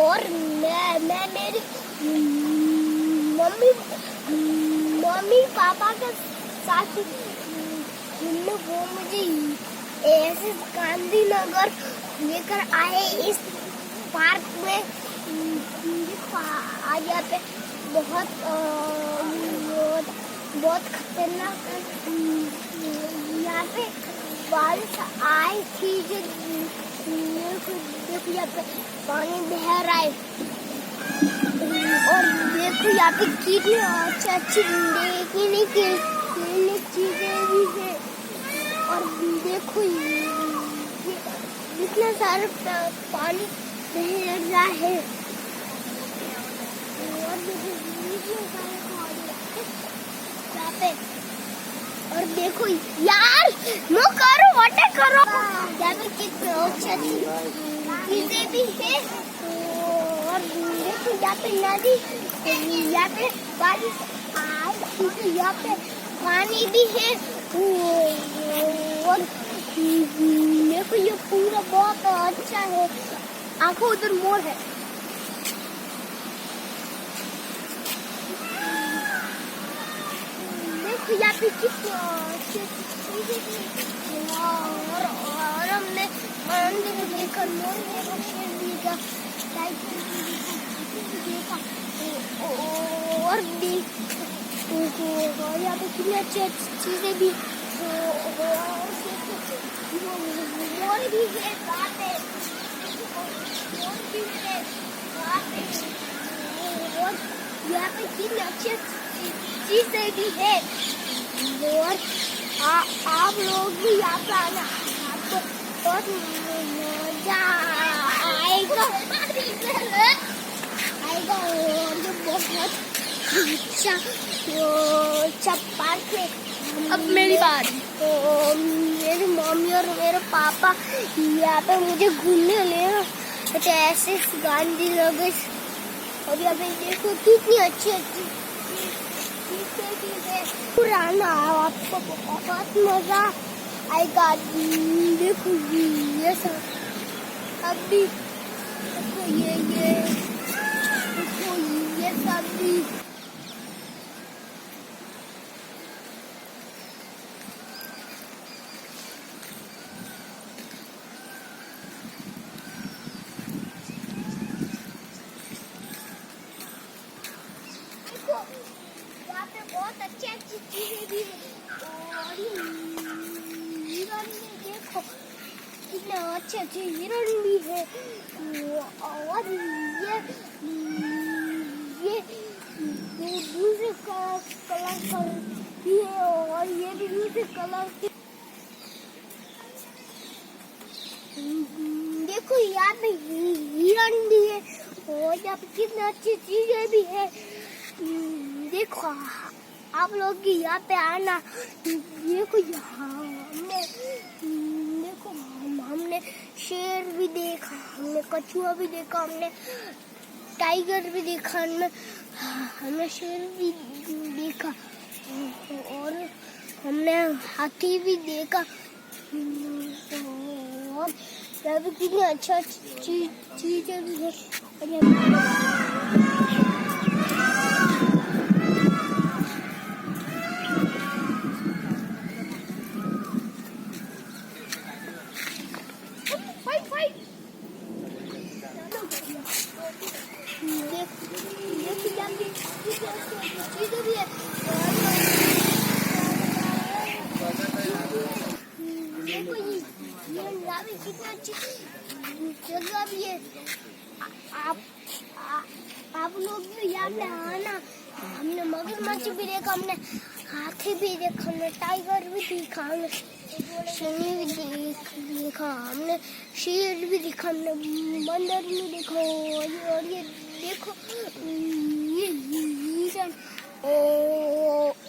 और मैं मेरी मम्मी मम्मी पापा के साथ घूमने वो मुझे ऐसे गांधीनगर लेकर आए इस पार्क में। आज यहाँ पे बहुत खतरनाक यहाँ पे बारिश आई थी जो देखो यहाँ पे पानी बह रहा है और देखो यहाँ पे कितनी अच्छी देखने की चीजें भी है। और देखो इतना सारा पानी बह रहा है और देखो यहाँ पे। और देखो यार नो करो वाटर करो यहाँ पे कितने अच्छी चीजें भी है। और देखो यहाँ पे नदी यहाँ पे बारिश आई यहाँ पे पानी भी है। और देखो ये पूरा बहुत अच्छा है। आंखों उधर मोर है। देखो यहाँ पे कितनी अच्छी चीजें और हमने मंदिर देखा मोर देखा और भी यहाँ पे कितनी अच्छी चीजें भी मोर भी है और यहाँ पे कितनी अच्छी चीजें भी है। और आप लोग भी यहाँ पे आना आपको बहुत मजा आएगा और जो बहुत अच्छा पार्क है। अब मेरी बात तो मेरी मम्मी और मेरे पापा यहाँ पे मुझे घूमने ले तो ऐसे गांधी नगर और यहाँ पे देखो कितनी अच्छी पुराना आपको बहुत मजा आएगा। देखो ये सब अभी देखो ये देखो ये सब भी बहुत अच्छी चीजें भी और हिरण भी देखो कितने अच्छे हिरण भी है। और ये दूसरे कलर भी है और ये भी दूसरे कलर की। देखो यहाँ पे हिरण भी है और यहाँ पे कितनी अच्छी चीजें भी है। देखो आप लोग यहाँ पे आना। देखो यहाँ हमने शेर भी देखा, हमने कछुआ भी देखा, हमने टाइगर भी देखा, हमने शेर भी देखा और हमने हाथी भी देखा। और यहाँ पे कितनी अच्छा चीजें भी है। कितना अच्छी जगह भी है। आप लोग भी यहाँ पे आना। हमने मगरमच्छ भी देखा, हमने हाथी भी देखा, हमने टाइगर भी देखा, हमने शेर भी देखा, हमने शेर भी देखा, हमने बंदर भी देखा। और ये देखो ये हिरण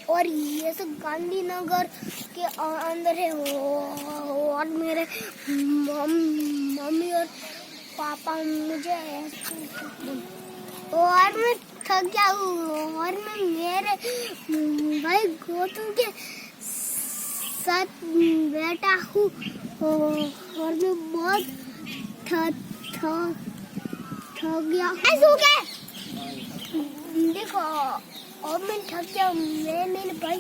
और ये सब गांधीनगर के अंदर है। और मेरे मम्मी और पापा मुझे और मैं थक गया हूँ और मैं मेरे भाई गोतू के साथ बैठा हूँ और मैं बहुत बहुत थक गया। ऐसे देखो और मैं थक गया। मैं मेरे भाई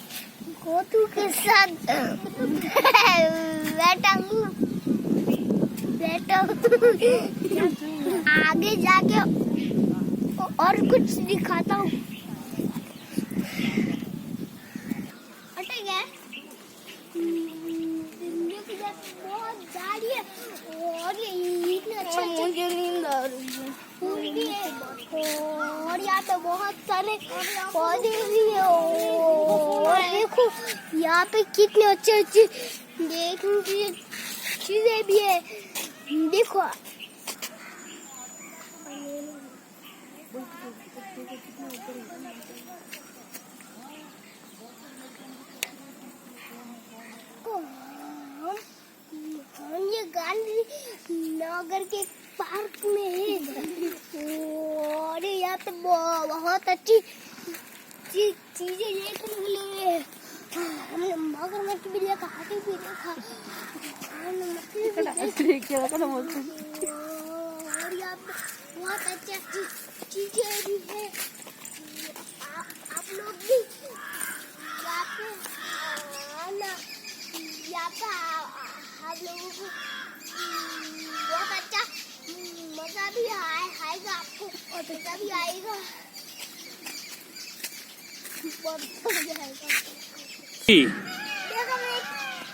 गोतू के साथ बैठा आगे जाके और कुछ दिखाता हूँ। बहुत गाड़ी है और ये इतने अच्छे मुझे नींद आ रही है। फूल भी है और यहाँ पे बहुत सारे पौधे भी है और देखो यहाँ पे कितने अच्छे अच्छे देखने की चीजें भी है। देखो हम ये गांधी नगर के पार्क में है और यहाँ पे बहुत अच्छी चीजें देखने के लिए हमने मगरमच्छ भी देखा, हाथी भी देखा, और यहाँ पे बहुत अच्छी अच्छी चीजें भी है। आप लोग भी यहाँ पे आना। यहाँ पे आप लोगों को बहुत अच्छा मजा भी आएगा आपको और मजा भी आएगा। बहुत मजा आएगा। देखो मैं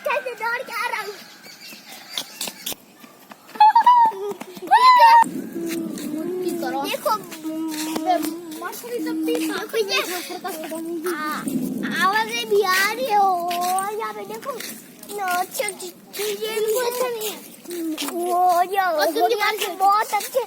कैसे दौड़ के आ रहा हूँ। देखो आवाजें भी आ रही है और यहाँ पे देखो अच्छी अच्छी चीजें भी है। बहुत अच्छे